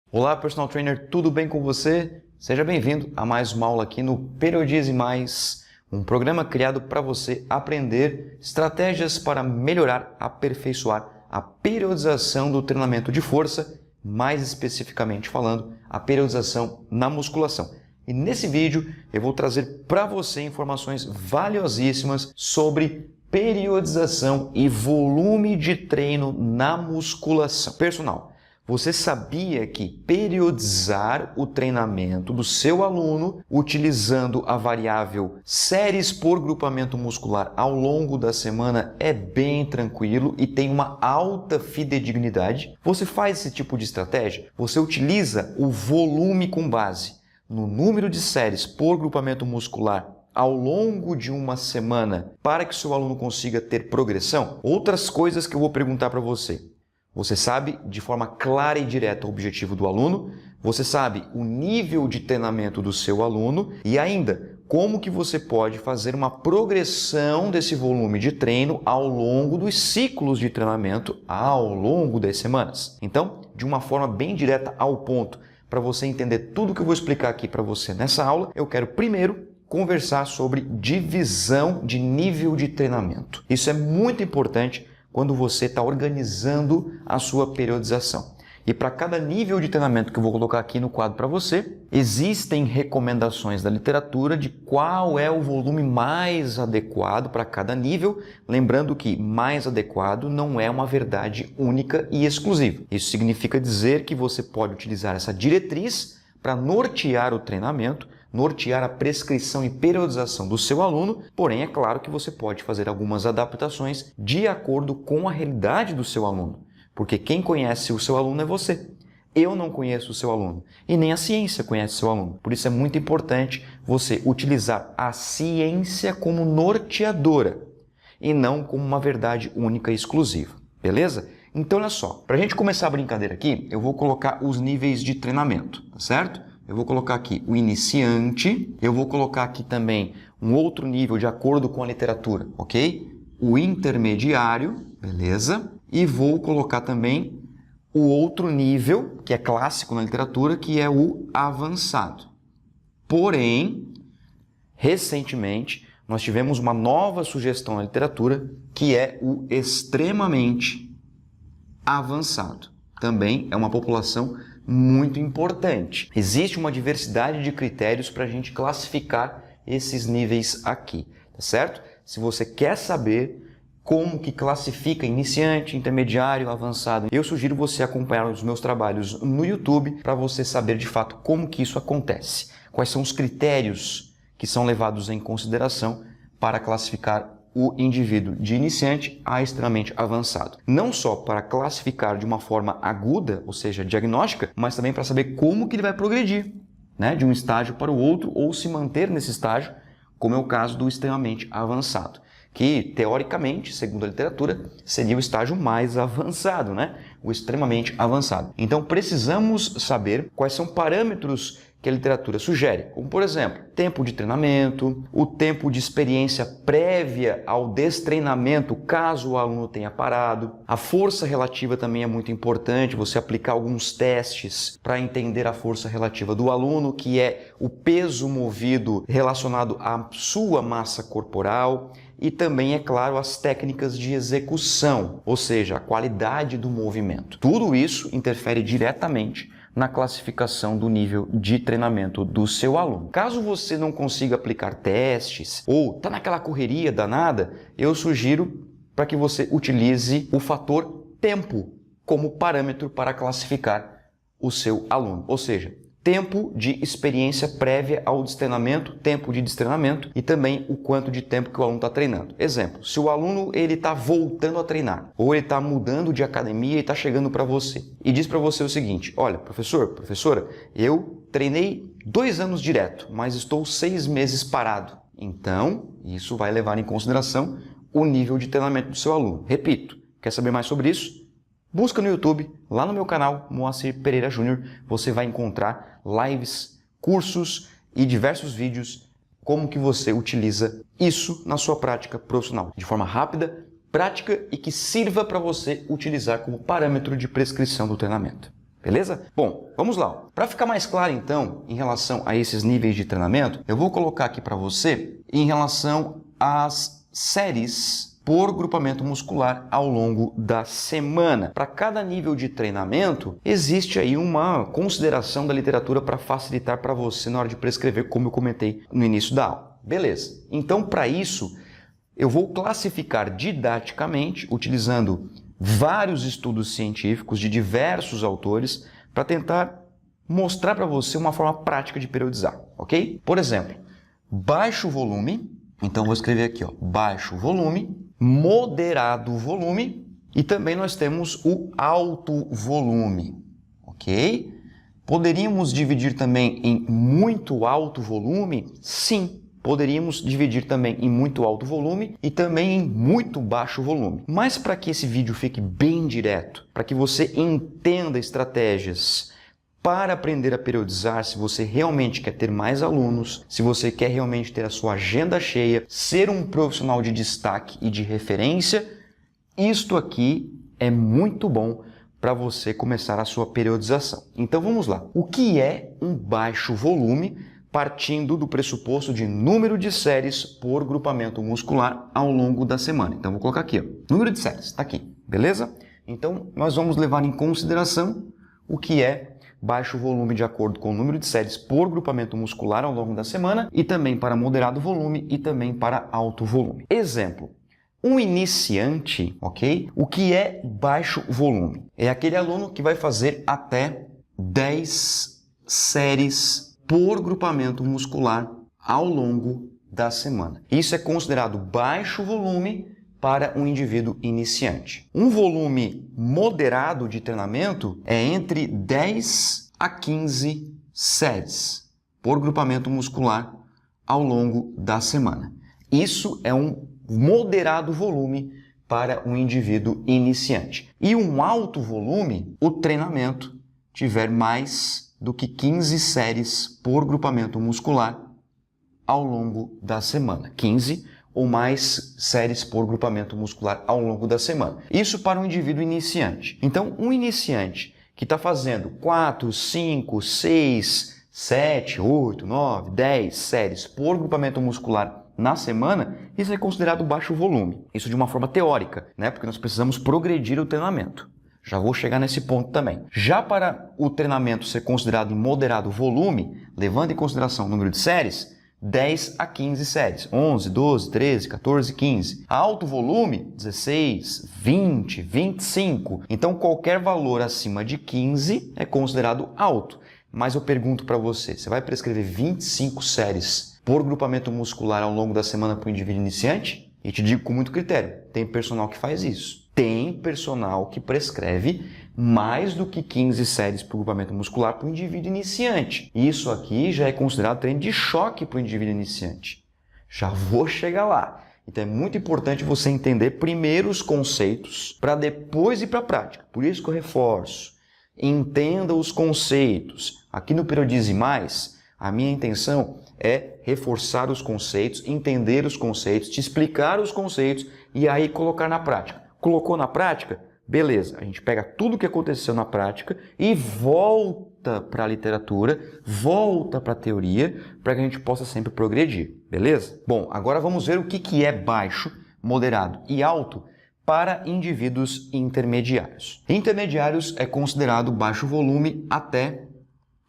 Olá, personal trainer, tudo bem com você? Seja bem-vindo a mais uma aula aqui no Periodize Mais, um programa criado para você aprender estratégias para melhorar, aperfeiçoar a periodização do treinamento de força, mais especificamente falando, a periodização na musculação. E nesse vídeo eu vou trazer para você informações valiosíssimas sobre periodização e volume de treino na musculação. Personal, você sabia que periodizar o treinamento do seu aluno utilizando a variável séries por grupamento muscular ao longo da semana é bem tranquilo e tem uma alta fidedignidade? Você faz esse tipo de estratégia? Você utiliza o volume com base no número de séries por grupamento muscular ao longo de uma semana para que o seu aluno consiga ter progressão? Outras coisas que eu vou perguntar para você. Você sabe de forma clara e direta o objetivo do aluno, você sabe o nível de treinamento do seu aluno e ainda como que você pode fazer uma progressão desse volume de treino ao longo dos ciclos de treinamento ao longo das semanas. Então, de uma forma bem direta ao ponto, para você entender tudo que eu vou explicar aqui para você nessa aula, eu quero primeiro conversar sobre divisão de nível de treinamento. Isso é muito importante quando você está organizando a sua periodização. E para cada nível de treinamento que eu vou colocar aqui no quadro para você, existem recomendações da literatura de qual é o volume mais adequado para cada nível, lembrando que mais adequado não é uma verdade única e exclusiva. Isso significa dizer que você pode utilizar essa diretriz para nortear o treinamento, nortear a prescrição e periodização do seu aluno, porém é claro que você pode fazer algumas adaptações de acordo com a realidade do seu aluno, porque quem conhece o seu aluno é você. Eu não conheço o seu aluno e nem a ciência conhece o seu aluno. Por isso é muito importante você utilizar a ciência como norteadora e não como uma verdade única e exclusiva, beleza? Então olha só, para a gente começar a brincadeira aqui, eu vou colocar os níveis de treinamento, tá certo? Eu vou colocar aqui o iniciante, eu vou colocar aqui também um outro nível de acordo com a literatura, ok? O intermediário, beleza? E vou colocar também o outro nível, que é clássico na literatura, que é o avançado. Porém, recentemente, nós tivemos uma nova sugestão na literatura, que é o extremamente avançado. Também é uma população muito importante. Existe uma diversidade de critérios para a gente classificar esses níveis aqui, tá certo? Se você quer saber como que classifica iniciante, intermediário, avançado, eu sugiro você acompanhar os meus trabalhos no YouTube para você saber de fato como que isso acontece. Quais são os critérios que são levados em consideração para classificar o indivíduo de iniciante a extremamente avançado. Não só para classificar de uma forma aguda, ou seja, diagnóstica, mas também para saber como que ele vai progredir, né, de um estágio para o outro ou se manter nesse estágio, como é o caso do extremamente avançado, que teoricamente, segundo a literatura, seria o estágio mais avançado, né? O extremamente avançado. Então precisamos saber quais são parâmetros que a literatura sugere, como por exemplo, tempo de treinamento, o tempo de experiência prévia ao destreinamento, caso o aluno tenha parado. A força relativa também é muito importante, você aplicar alguns testes para entender a força relativa do aluno, que é o peso movido relacionado à sua massa corporal. E também, é claro, as técnicas de execução, ou seja, a qualidade do movimento. Tudo isso interfere diretamente na classificação do nível de treinamento do seu aluno. Caso você não consiga aplicar testes ou está naquela correria danada, eu sugiro para que você utilize o fator tempo como parâmetro para classificar o seu aluno, ou seja, tempo de experiência prévia ao destreinamento, tempo de destreinamento e também o quanto de tempo que o aluno está treinando. Exemplo, se o aluno está voltando a treinar ou ele está mudando de academia e está chegando para você e diz para você o seguinte: olha, professor, professora, eu treinei 2 anos direto, mas estou 6 meses parado. Então, isso vai levar em consideração o nível de treinamento do seu aluno. Repito, quer saber mais sobre isso? Busca no YouTube, lá no meu canal, Moacir Pereira Júnior, você vai encontrar lives, cursos e diversos vídeos como que você utiliza isso na sua prática profissional, de forma rápida, prática e que sirva para você utilizar como parâmetro de prescrição do treinamento. Beleza? Bom, vamos lá. Para ficar mais claro, então, em relação a esses níveis de treinamento, eu vou colocar aqui para você em relação às séries por grupamento muscular ao longo da semana. Para cada nível de treinamento, existe aí uma consideração da literatura para facilitar para você na hora de prescrever, como eu comentei no início da aula. Beleza. Então, para isso, eu vou classificar didaticamente, utilizando vários estudos científicos de diversos autores para tentar mostrar para você uma forma prática de periodizar, ok? Por exemplo, baixo volume, então vou escrever aqui, ó, baixo volume, moderado volume e também nós temos o alto volume, ok? Poderíamos dividir também em muito alto volume? Sim. Poderíamos dividir também em muito alto volume e também em muito baixo volume. Mas para que esse vídeo fique bem direto, para que você entenda estratégias para aprender a periodizar, se você realmente quer ter mais alunos, se você quer realmente ter a sua agenda cheia, ser um profissional de destaque e de referência, isto aqui é muito bom para você começar a sua periodização. Então vamos lá. O que é um baixo volume? Partindo do pressuposto de número de séries por grupamento muscular ao longo da semana. Então, vou colocar aqui, ó, número de séries, está aqui, beleza? Então, nós vamos levar em consideração o que é baixo volume de acordo com o número de séries por grupamento muscular ao longo da semana e também para moderado volume e também para alto volume. Exemplo, um iniciante, ok? O que é baixo volume? É aquele aluno que vai fazer até 10 séries por grupamento muscular ao longo da semana. Isso é considerado baixo volume para um indivíduo iniciante. Um volume moderado de treinamento é entre 10 a 15 séries por grupamento muscular ao longo da semana. Isso é um moderado volume para um indivíduo iniciante. E um alto volume, o treinamento tiver mais do que 15 séries por grupamento muscular ao longo da semana. 15 ou mais séries por grupamento muscular ao longo da semana. Isso para um indivíduo iniciante. Então, um iniciante que está fazendo 4, 5, 6, 7, 8, 9, 10 séries por grupamento muscular na semana, isso é considerado baixo volume. Isso de uma forma teórica, né? Porque nós precisamos progredir o treinamento. Já vou chegar nesse ponto também. Já para o treinamento ser considerado em moderado volume, levando em consideração o número de séries, 10 a 15 séries. 11, 12, 13, 14, 15. Alto volume, 16, 20, 25. Então, qualquer valor acima de 15 é considerado alto. Mas eu pergunto para você, você vai prescrever 25 séries por grupamento muscular ao longo da semana para o indivíduo iniciante? E te digo com muito critério, tem personal que faz isso. Tem personal que prescreve mais do que 15 séries por grupamento muscular para o indivíduo iniciante. Isso aqui já é considerado treino de choque para o indivíduo iniciante. Já vou chegar lá. Então é muito importante você entender primeiro os conceitos para depois ir para a prática. Por isso que eu reforço. Entenda os conceitos. Aqui no Periodize Mais, a minha intenção é reforçar os conceitos, entender os conceitos, te explicar os conceitos e aí colocar na prática. Colocou na prática? Beleza, a gente pega tudo o que aconteceu na prática e volta para a literatura, volta para a teoria, para que a gente possa sempre progredir, beleza? Bom, agora vamos ver o que é baixo, moderado e alto para indivíduos intermediários. Intermediários é considerado baixo volume até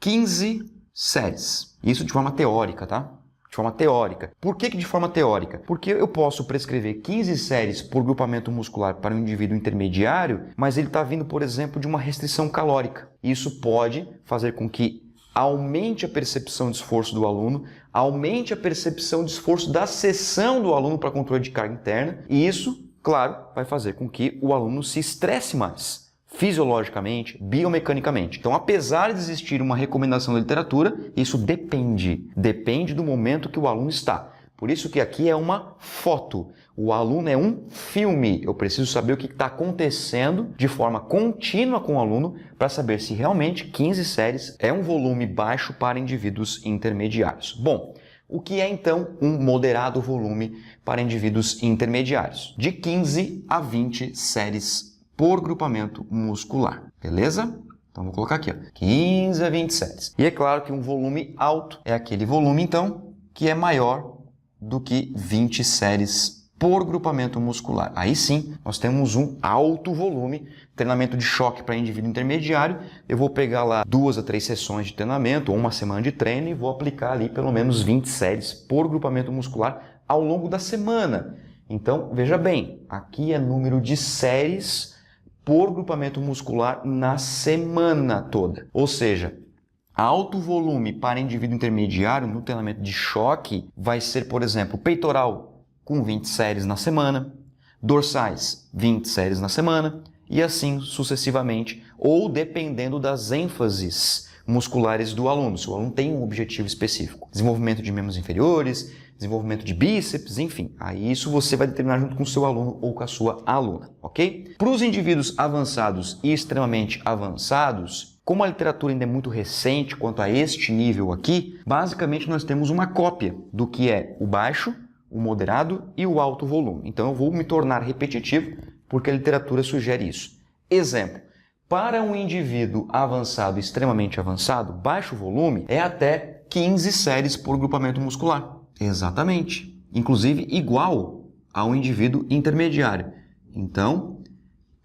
15 séries. Isso de forma teórica, tá? De forma teórica. Por que de forma teórica? Porque eu posso prescrever 15 séries por grupamento muscular para um indivíduo intermediário, mas ele está vindo, por exemplo, de uma restrição calórica. Isso pode fazer com que aumente a percepção de esforço do aluno, aumente a percepção de esforço da seção do aluno para controle de carga interna, e isso, claro, vai fazer com que o aluno se estresse mais. Fisiologicamente, biomecanicamente. Então, apesar de existir uma recomendação da literatura, isso depende do momento que o aluno está. Por isso que aqui é uma foto. O aluno é um filme. Eu preciso saber o que está acontecendo de forma contínua com o aluno para saber se realmente 15 séries é um volume baixo para indivíduos intermediários. Bom, o que é então um moderado volume para indivíduos intermediários? De 15 a 20 séries por grupamento muscular, beleza? Então, vou colocar aqui, ó, 15 a 20 séries. E é claro que um volume alto é aquele volume, então, que é maior do que 20 séries por grupamento muscular. Aí sim, nós temos um alto volume, treinamento de choque para indivíduo intermediário. Eu vou pegar lá 2 a 3 sessões de treinamento ou uma semana de treino e vou aplicar ali pelo menos 20 séries por grupamento muscular ao longo da semana. Então, veja bem, aqui é número de séries por grupamento muscular na semana toda. Ou seja, alto volume para indivíduo intermediário no treinamento de choque vai ser, por exemplo, peitoral com 20 séries na semana, dorsais 20 séries na semana e assim sucessivamente, ou dependendo das ênfases musculares do aluno. Se o aluno tem um objetivo específico, desenvolvimento de membros inferiores, desenvolvimento de bíceps, enfim, aí isso você vai determinar junto com o seu aluno ou com a sua aluna, ok? Para os indivíduos avançados e extremamente avançados, como a literatura ainda é muito recente quanto a este nível aqui, basicamente nós temos uma cópia do que é o baixo, o moderado e o alto volume. Então eu vou me tornar repetitivo porque a literatura sugere isso. Exemplo, para um indivíduo avançado, extremamente avançado, baixo volume é até 15 séries por grupamento muscular. Exatamente. Inclusive igual ao indivíduo intermediário. Então,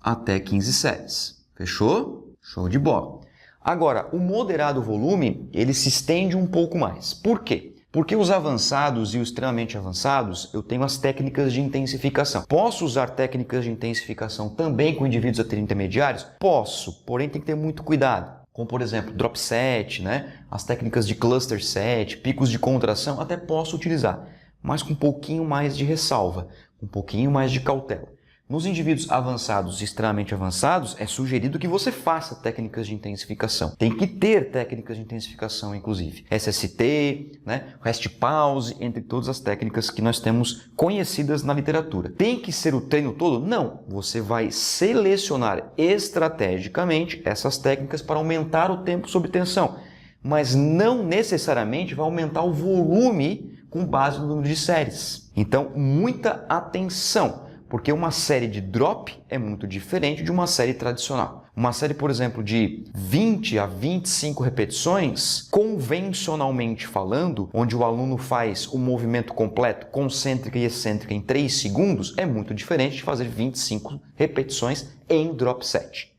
até 15 séries. Fechou? Show de bola. Agora, o moderado volume, ele se estende um pouco mais. Por quê? Porque os avançados e os extremamente avançados, eu tenho as técnicas de intensificação. Posso usar técnicas de intensificação também com indivíduos até intermediários? Posso, porém tem que ter muito cuidado. Como, por exemplo, drop set, né? As técnicas de cluster set, picos de contração, até posso utilizar, mas com um pouquinho mais de ressalva, um pouquinho mais de cautela. Nos indivíduos avançados e extremamente avançados, é sugerido que você faça técnicas de intensificação. Tem que ter técnicas de intensificação, inclusive. SST, né? Rest pause, entre todas as técnicas que nós temos conhecidas na literatura. Tem que ser o treino todo? Não. Você vai selecionar estrategicamente essas técnicas para aumentar o tempo sob tensão, mas não necessariamente vai aumentar o volume com base no número de séries. Então, muita atenção. Porque uma série de drop é muito diferente de uma série tradicional. Uma série, por exemplo, de 20 a 25 repetições, convencionalmente falando, onde o aluno faz o movimento completo, concêntrica e excêntrica em 3 segundos, é muito diferente de fazer 25 repetições em drop set,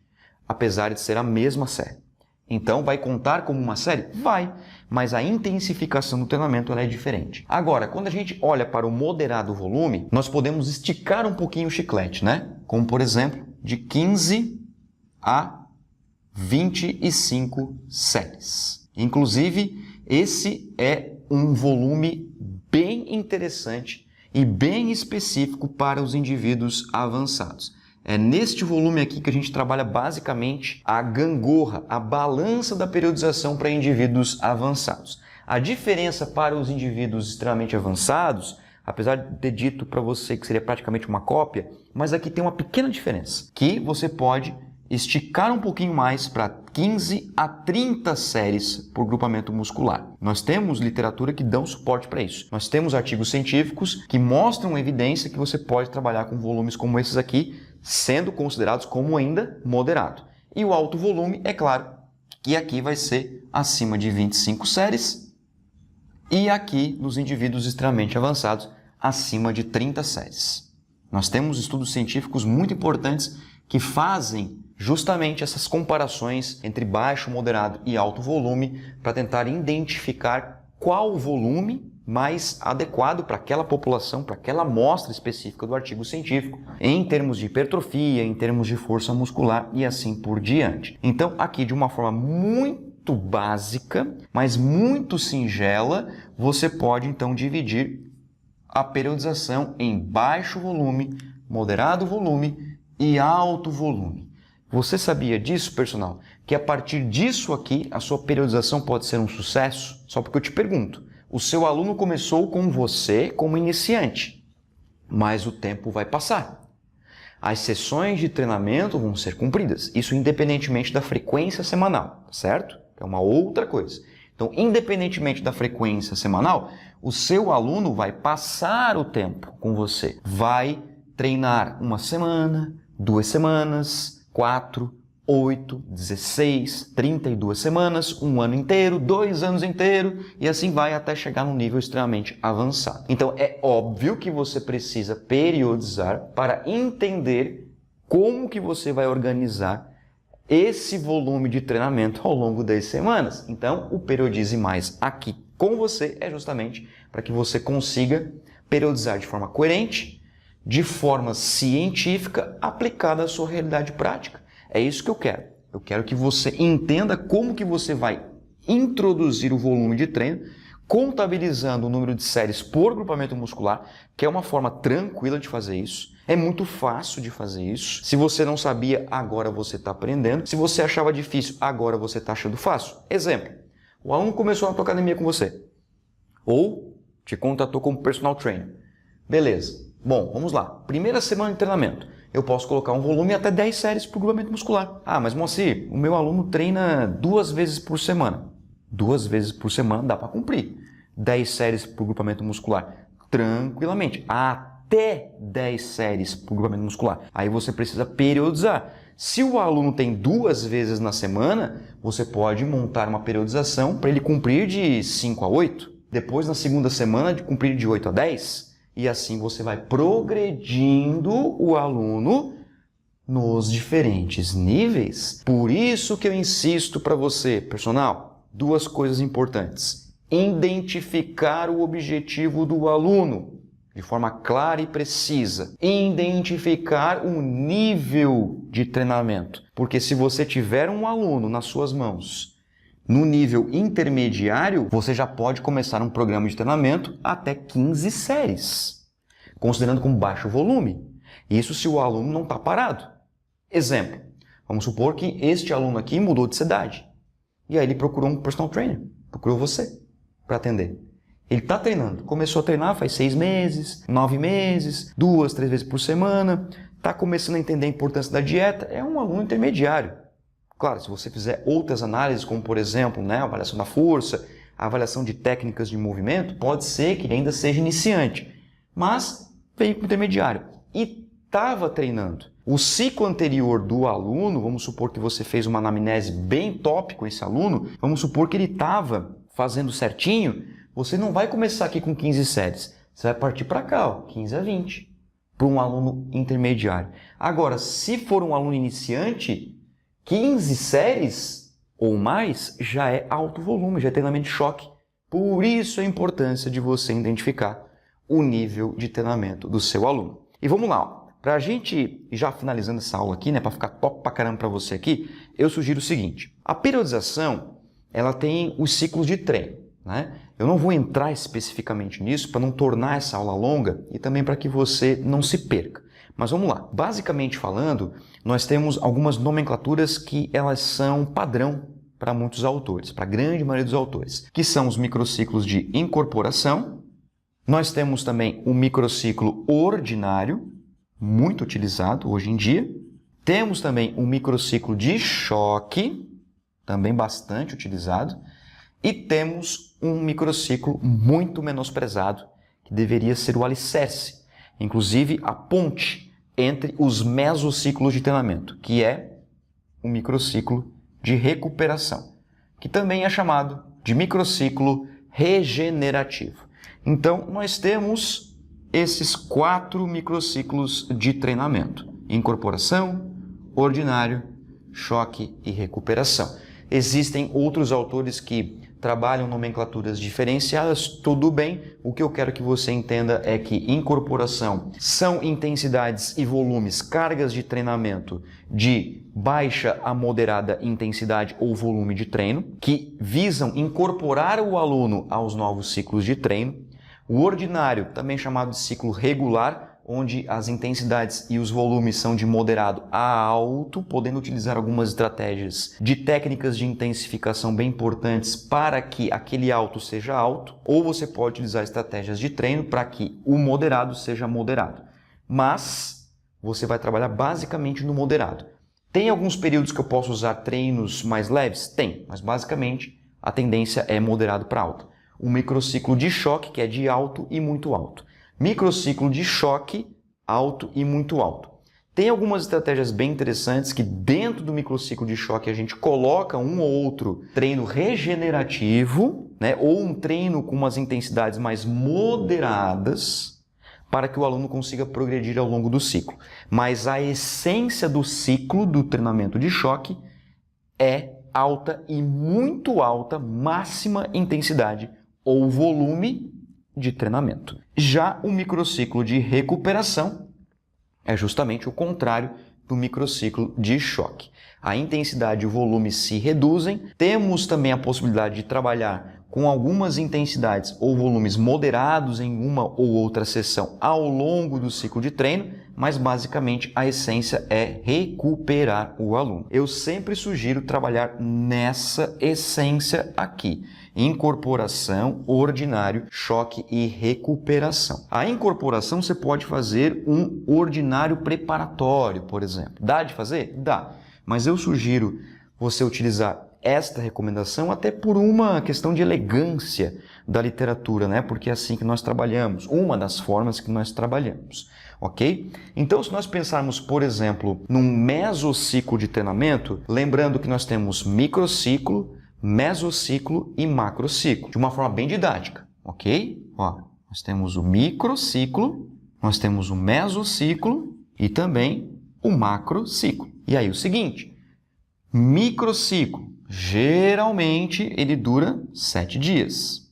apesar de ser a mesma série. Então, vai contar como uma série? Vai, mas a intensificação do treinamento ela é diferente. Agora, quando a gente olha para o moderado volume, nós podemos esticar um pouquinho o chiclete, né? Como, por exemplo, de 15 a 25 séries. Inclusive, esse é um volume bem interessante e bem específico para os indivíduos avançados. É neste volume aqui que a gente trabalha basicamente a gangorra, a balança da periodização para indivíduos avançados. A diferença para os indivíduos extremamente avançados, apesar de ter dito para você que seria praticamente uma cópia, mas aqui tem uma pequena diferença, que você pode esticar um pouquinho mais para 15 a 30 séries por grupamento muscular. Nós temos literatura que dão suporte para isso. Nós temos artigos científicos que mostram evidência que você pode trabalhar com volumes como esses aqui, sendo considerados como ainda moderado. E o alto volume, é claro, que aqui vai ser acima de 25 séries e aqui, nos indivíduos extremamente avançados, acima de 30 séries. Nós temos estudos científicos muito importantes que fazem justamente essas comparações entre baixo, moderado e alto volume para tentar identificar qual volume mais adequado para aquela população, para aquela amostra específica do artigo científico, em termos de hipertrofia, em termos de força muscular e assim por diante. Então, aqui de uma forma muito básica, mas muito singela, você pode então dividir a periodização em baixo volume, moderado volume e alto volume. Você sabia disso, personal? Que a partir disso aqui, a sua periodização pode ser um sucesso? Só porque eu te pergunto. O seu aluno começou com você como iniciante, mas o tempo vai passar. As sessões de treinamento vão ser cumpridas, isso independentemente da frequência semanal, certo? É uma outra coisa. Então, independentemente da frequência semanal, o seu aluno vai passar o tempo com você. Vai treinar uma semana, 2 semanas, 4, 8, 16, 32 semanas, um ano inteiro, 2 anos inteiro e assim vai até chegar num nível extremamente avançado. Então é óbvio que você precisa periodizar para entender como que você vai organizar esse volume de treinamento ao longo das semanas. Então o Periodize Mais aqui com você é justamente para que você consiga periodizar de forma coerente, de forma científica, aplicada à sua realidade prática. É isso que eu quero. Eu quero que você entenda como que você vai introduzir o volume de treino, contabilizando o número de séries por grupamento muscular, que é uma forma tranquila de fazer isso. É muito fácil de fazer isso. Se você não sabia, agora você está aprendendo. Se você achava difícil, agora você está achando fácil. Exemplo, o aluno começou na tua academia com você, ou te contratou como personal trainer. Beleza. Bom, vamos lá. Primeira semana de treinamento. Eu posso colocar um volume até 10 séries por grupamento muscular. Ah, mas Moacir, o meu aluno treina 2 vezes por semana. 2 vezes por semana dá para cumprir. 10 séries por grupamento muscular. Tranquilamente. Até 10 séries por grupamento muscular. Aí você precisa periodizar. Se o aluno tem 2 vezes na semana, você pode montar uma periodização para ele cumprir de 5 a 8. Depois, na segunda semana, de cumprir de 8 a 10. E assim você vai progredindo o aluno nos diferentes níveis. Por isso que eu insisto para você, personal, 2 coisas importantes. Identificar o objetivo do aluno de forma clara e precisa. Identificar o nível de treinamento. Porque se você tiver um aluno nas suas mãos no nível intermediário, você já pode começar um programa de treinamento até 15 séries, considerando com baixo volume. Isso se o aluno não está parado. Exemplo, vamos supor que este aluno aqui mudou de cidade. E aí ele procurou um personal trainer, procurou você para atender. Ele está treinando, começou a treinar faz 6 meses, 9 meses, 2, 3 vezes por semana, está começando a entender a importância da dieta, é um aluno intermediário. Claro, se você fizer outras análises, como por exemplo, a avaliação da força, a avaliação de técnicas de movimento, pode ser que ele ainda seja iniciante, mas veio para o intermediário e estava treinando. O ciclo anterior do aluno, vamos supor que você fez uma anamnese bem top com esse aluno, vamos supor que ele estava fazendo certinho, você não vai começar aqui com 15 séries, você vai partir para cá, 15 a 20, para um aluno intermediário. Agora, se for um aluno iniciante, 15 séries ou mais já é alto volume, já é treinamento de choque. Por isso a importância de você identificar o nível de treinamento do seu aluno. E vamos lá, para a gente já finalizando essa aula aqui, para ficar top pra caramba para você aqui, eu sugiro o seguinte: a periodização ela tem os ciclos de treino. Eu não vou entrar especificamente nisso para não tornar essa aula longa e também para que você não se perca. Mas vamos lá. Basicamente falando, nós temos algumas nomenclaturas que elas são padrão para muitos autores, para a grande maioria dos autores, que são os microciclos de incorporação. Nós temos também o microciclo ordinário, muito utilizado hoje em dia. Temos também o microciclo de choque, também bastante utilizado. E temos um microciclo muito menosprezado, que deveria ser o alicerce, inclusive a ponte entre os mesociclos de treinamento, que é o microciclo de recuperação, que também é chamado de microciclo regenerativo. Então, nós temos esses 4 microciclos de treinamento: incorporação, ordinário, choque e recuperação. Existem outros autores que trabalham nomenclaturas diferenciadas, tudo bem. O que eu quero que você entenda é que incorporação são intensidades e volumes, cargas de treinamento de baixa a moderada intensidade ou volume de treino, que visam incorporar o aluno aos novos ciclos de treino. O ordinário, também chamado de ciclo regular, onde as intensidades e os volumes são de moderado a alto, podendo utilizar algumas estratégias de técnicas de intensificação bem importantes para que aquele alto seja alto, ou você pode utilizar estratégias de treino para que o moderado seja moderado. Mas você vai trabalhar basicamente no moderado. Tem alguns períodos que eu posso usar treinos mais leves? Tem, mas basicamente a tendência é moderado para alto. O microciclo de choque, que é de alto e muito alto. Microciclo de choque, alto e muito alto. Tem algumas estratégias bem interessantes que dentro do microciclo de choque a gente coloca um ou outro treino regenerativo, né, ou um treino com umas intensidades mais moderadas para que o aluno consiga progredir ao longo do ciclo. Mas a essência do ciclo do treinamento de choque é alta e muito alta, máxima intensidade ou volume de treinamento. Já o microciclo de recuperação é justamente o contrário do microciclo de choque. A intensidade e o volume se reduzem. Temos também a possibilidade de trabalhar com algumas intensidades ou volumes moderados em uma ou outra sessão ao longo do ciclo de treino, mas basicamente a essência é recuperar o aluno. Eu sempre sugiro trabalhar nessa essência aqui: incorporação, ordinário, choque e recuperação. A incorporação você pode fazer um ordinário preparatório, por exemplo. Dá de fazer? Dá. Mas eu sugiro você utilizar esta recomendação até por uma questão de elegância da literatura, né? Porque é assim que nós trabalhamos, uma das formas que nós trabalhamos, ok? Então, se nós pensarmos, por exemplo, num mesociclo de treinamento, lembrando que nós temos microciclo, mesociclo e macrociclo, de uma forma bem didática, ok? Ó, nós temos o microciclo, nós temos o mesociclo e também o macrociclo. E aí o seguinte, microciclo, geralmente ele dura 7 dias.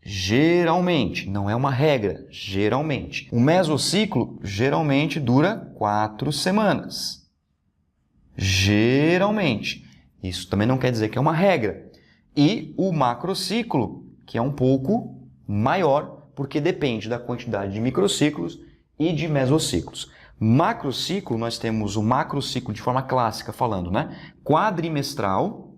Geralmente, não é uma regra, geralmente. O mesociclo geralmente dura 4 semanas. Geralmente. Isso também não quer dizer que é uma regra. E o macrociclo, que é um pouco maior, porque depende da quantidade de microciclos e de mesociclos. Macrociclo, nós temos o macrociclo de forma clássica falando, né? Quadrimestral,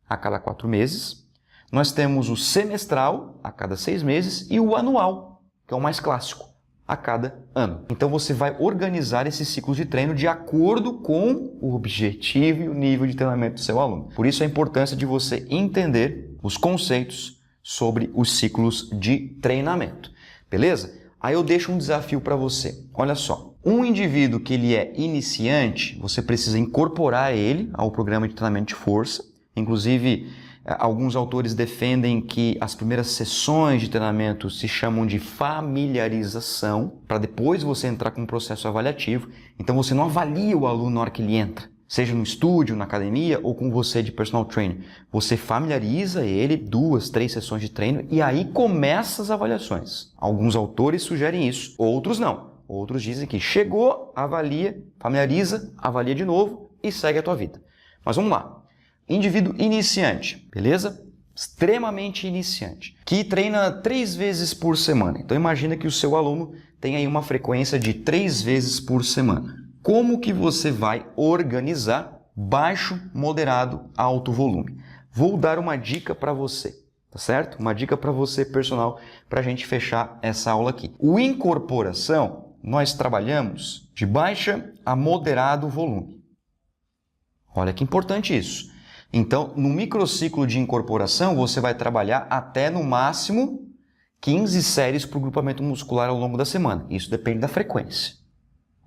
a cada 4 meses. Nós temos o semestral, a cada 6 meses, e o anual, que é o mais clássico, a cada ano. Então você vai organizar esses ciclos de treino de acordo com o objetivo e o nível de treinamento do seu aluno. Por isso a importância de você entender os conceitos sobre os ciclos de treinamento. Beleza? Aí eu deixo um desafio para você. Olha só, um indivíduo que ele é iniciante, você precisa incorporar ele ao programa de treinamento de força. Inclusive, alguns autores defendem que as primeiras sessões de treinamento se chamam de familiarização, para depois você entrar com um processo avaliativo. Então você não avalia o aluno na hora que ele entra, seja no estúdio, na academia ou com você de personal trainer. Você familiariza ele, 2, 3 sessões de treino e aí começa as avaliações. Alguns autores sugerem isso, outros não. Outros dizem que chegou, avalia, familiariza, avalia de novo e segue a tua vida. Mas vamos lá. Indivíduo iniciante, beleza? Extremamente iniciante, que treina 3 vezes por semana. Então imagina que o seu aluno tem aí uma frequência de 3 vezes por semana. Como que você vai organizar baixo, moderado, alto volume? Vou dar uma dica para você, tá certo? Uma dica para você, personal, para a gente fechar essa aula aqui. O incorporação, nós trabalhamos de baixa a moderado volume. Olha que importante isso. Então, no microciclo de incorporação, você vai trabalhar até, no máximo, 15 séries por grupamento muscular ao longo da semana. Isso depende da frequência.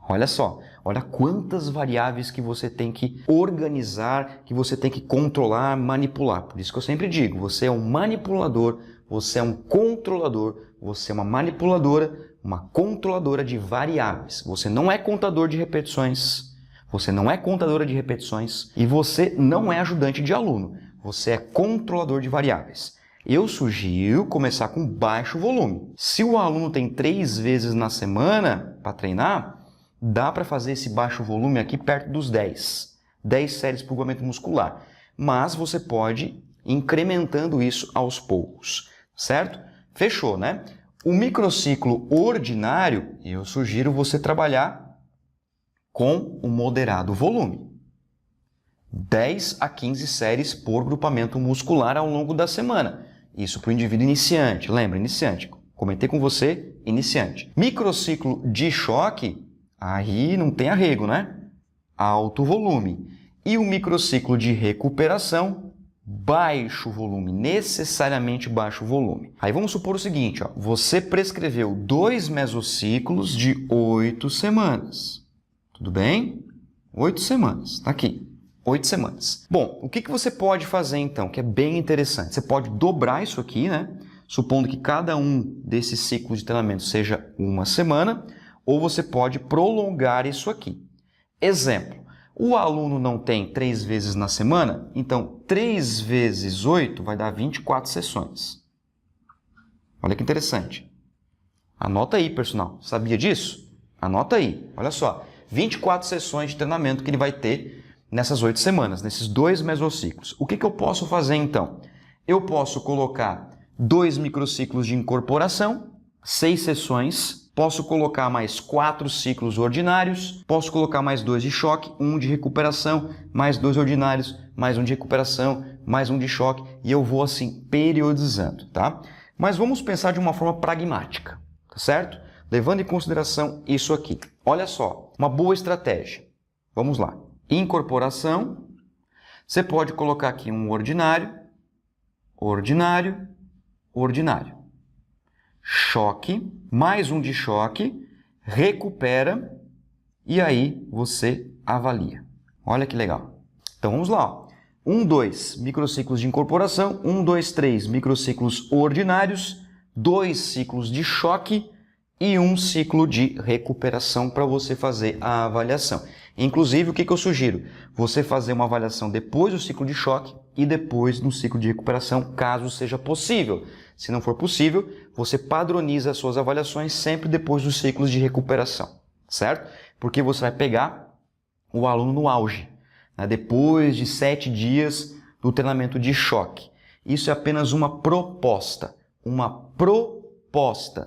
Olha só, olha quantas variáveis que você tem que organizar, que você tem que controlar, manipular. Por isso que eu sempre digo, você é um manipulador, você é um controlador, você é uma manipuladora, uma controladora de variáveis. Você não é contador de repetições. Você não é contadora de repetições e você não é ajudante de aluno. Você é controlador de variáveis. Eu sugiro começar com baixo volume. Se o aluno tem 3 vezes na semana para treinar, dá para fazer esse baixo volume aqui perto dos 10. 10 séries por grupamento muscular. Mas você pode ir incrementando isso aos poucos, certo? Fechou, né? O microciclo ordinário, eu sugiro você trabalhar com um moderado volume. 10 a 15 séries por grupamento muscular ao longo da semana. Isso para o indivíduo iniciante. Lembra, iniciante. Comentei com você, iniciante. Microciclo de choque, aí não tem arrego, né? Alto volume. E o microciclo de recuperação, baixo volume, necessariamente baixo volume. Aí vamos supor o seguinte, ó, você prescreveu 2 mesociclos de 8 semanas. Tudo bem? 8 semanas, tá aqui. 8 semanas. Bom, o que você pode fazer então, que é bem interessante? Você pode dobrar isso aqui, né? Supondo que cada um desses ciclos de treinamento seja 1 semana, ou você pode prolongar isso aqui. Exemplo, o aluno não tem 3 vezes na semana, então 3 vezes 8 vai dar 24 sessões. Olha que interessante. Anota aí, personal. Sabia disso? Anota aí. Olha só, 24 sessões de treinamento que ele vai ter nessas 8 semanas, nesses 2 mesociclos. O que eu posso fazer então? Eu posso colocar 2 microciclos de incorporação, 6 sessões, posso colocar mais 4 ciclos ordinários, posso colocar mais 2 de choque, 1 de recuperação, mais 2 ordinários, mais 1 de recuperação, mais 1 de choque, e eu vou assim periodizando, tá? Mas vamos pensar de uma forma pragmática, tá certo? Levando em consideração isso aqui. Olha só, uma boa estratégia. Vamos lá. Incorporação, você pode colocar aqui um ordinário, ordinário, ordinário. Choque, mais 1 de choque, recupera e aí você avalia. Olha que legal. Então vamos lá. 1, 2 microciclos de incorporação, 1, 2, 3 microciclos ordinários, 2 ciclos de choque e 1 ciclo de recuperação para você fazer a avaliação. Inclusive, o que eu sugiro? Você fazer uma avaliação depois do ciclo de choque e depois no ciclo de recuperação, caso seja possível. Se não for possível, você padroniza as suas avaliações sempre depois dos ciclos de recuperação, certo? Porque você vai pegar o aluno no auge, né? Depois de 7 dias do treinamento de choque. Isso é apenas uma proposta,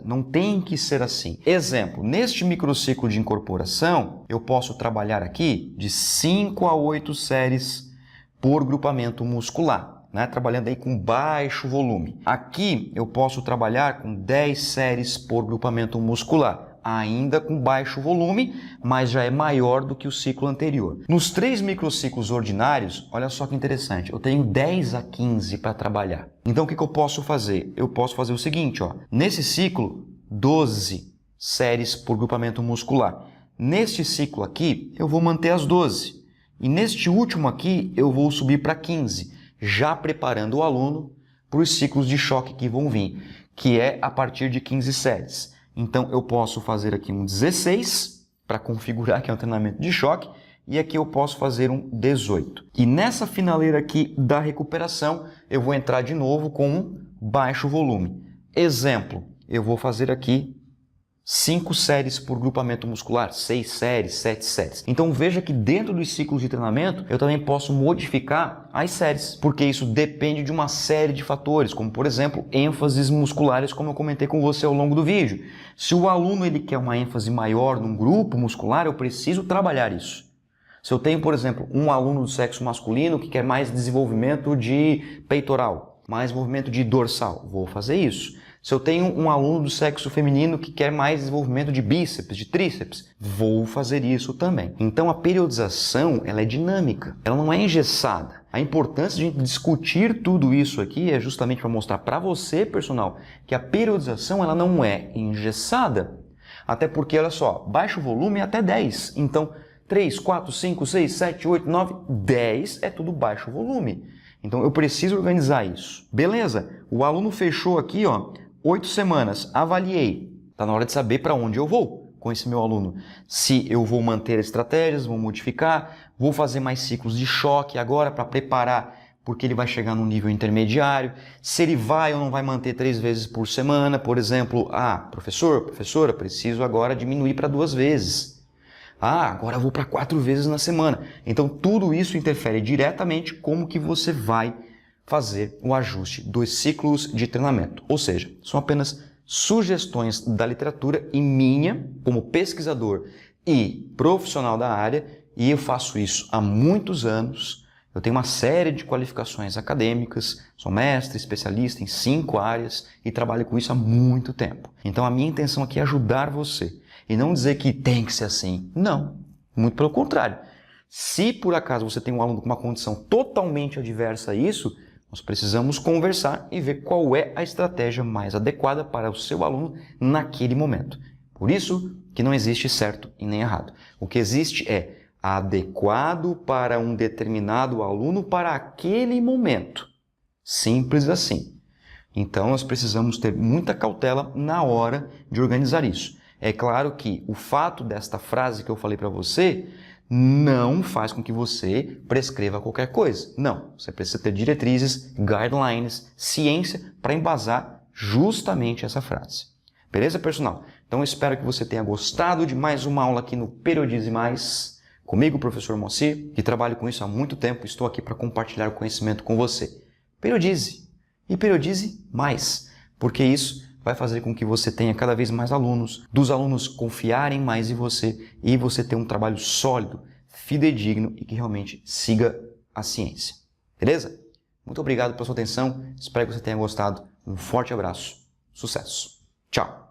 não tem que ser assim. Exemplo, neste microciclo de incorporação, eu posso trabalhar aqui de 5 a 8 séries por grupamento muscular, né? Trabalhando aí com baixo volume. Aqui eu posso trabalhar com 10 séries por grupamento muscular, ainda com baixo volume, mas já é maior do que o ciclo anterior. Nos 3 microciclos ordinários, olha só que interessante, eu tenho 10 a 15 para trabalhar. Então o que eu posso fazer? Eu posso fazer o seguinte, ó, nesse ciclo, 12 séries por grupamento muscular. Neste ciclo aqui, eu vou manter as 12. E neste último aqui, eu vou subir para 15, já preparando o aluno para os ciclos de choque que vão vir, que é a partir de 15 séries. Então, eu posso fazer aqui um 16 para configurar que é um treinamento de choque e aqui eu posso fazer um 18. E nessa finaleira aqui da recuperação, eu vou entrar de novo com um baixo volume. Exemplo, eu vou fazer aqui 5 séries por grupamento muscular, 6 séries, 7 séries. Então veja que dentro dos ciclos de treinamento eu também posso modificar as séries, porque isso depende de uma série de fatores, como por exemplo, ênfases musculares, como eu comentei com você ao longo do vídeo. Se o aluno ele quer uma ênfase maior num grupo muscular, eu preciso trabalhar isso. Se eu tenho, por exemplo, um aluno do sexo masculino que quer mais desenvolvimento de peitoral, mais movimento de dorsal, vou fazer isso. Se eu tenho um aluno do sexo feminino que quer mais desenvolvimento de bíceps, de tríceps, vou fazer isso também. Então a periodização ela é dinâmica, ela não é engessada. A importância de a gente discutir tudo isso aqui é justamente para mostrar para você, personal, que a periodização ela não é engessada. Até porque, olha só, baixo volume é até 10. Então 3, 4, 5, 6, 7, 8, 9, 10 é tudo baixo volume. Então eu preciso organizar isso. Beleza, o aluno fechou aqui, ó, 8 semanas, avaliei. Está na hora de saber para onde eu vou com esse meu aluno. Se eu vou manter estratégias, vou modificar, vou fazer mais ciclos de choque agora para preparar, porque ele vai chegar no nível intermediário. Se ele vai ou não vai manter 3 vezes por semana, por exemplo, professora, preciso agora diminuir para 2 vezes. Agora eu vou para 4 vezes na semana. Então tudo isso interfere diretamente como que você vai fazer o ajuste dos ciclos de treinamento. Ou seja, são apenas sugestões da literatura e minha, como pesquisador e profissional da área, e eu faço isso há muitos anos. Eu tenho uma série de qualificações acadêmicas, sou mestre, especialista em 5 áreas e trabalho com isso há muito tempo. Então a minha intenção aqui é ajudar você e não dizer que tem que ser assim. Não, muito pelo contrário. Se por acaso você tem um aluno com uma condição totalmente adversa a isso, nós precisamos conversar e ver qual é a estratégia mais adequada para o seu aluno naquele momento. Por isso, que não existe certo e nem errado. O que existe é adequado para um determinado aluno para aquele momento. Simples assim. Então, nós precisamos ter muita cautela na hora de organizar isso. É claro que o fato desta frase que eu falei para você não faz com que você prescreva qualquer coisa. Não, você precisa ter diretrizes, guidelines, ciência para embasar justamente essa frase. Beleza, personal? Então, eu espero que você tenha gostado de mais uma aula aqui no Periodize Mais. Comigo, professor Moacir, que trabalho com isso há muito tempo, estou aqui para compartilhar o conhecimento com você. Periodize e periodize mais, porque isso vai fazer com que você tenha cada vez mais alunos, dos alunos confiarem mais em você e você ter um trabalho sólido, fidedigno e que realmente siga a ciência. Beleza? Muito obrigado pela sua atenção, espero que você tenha gostado. Um forte abraço, sucesso! Tchau!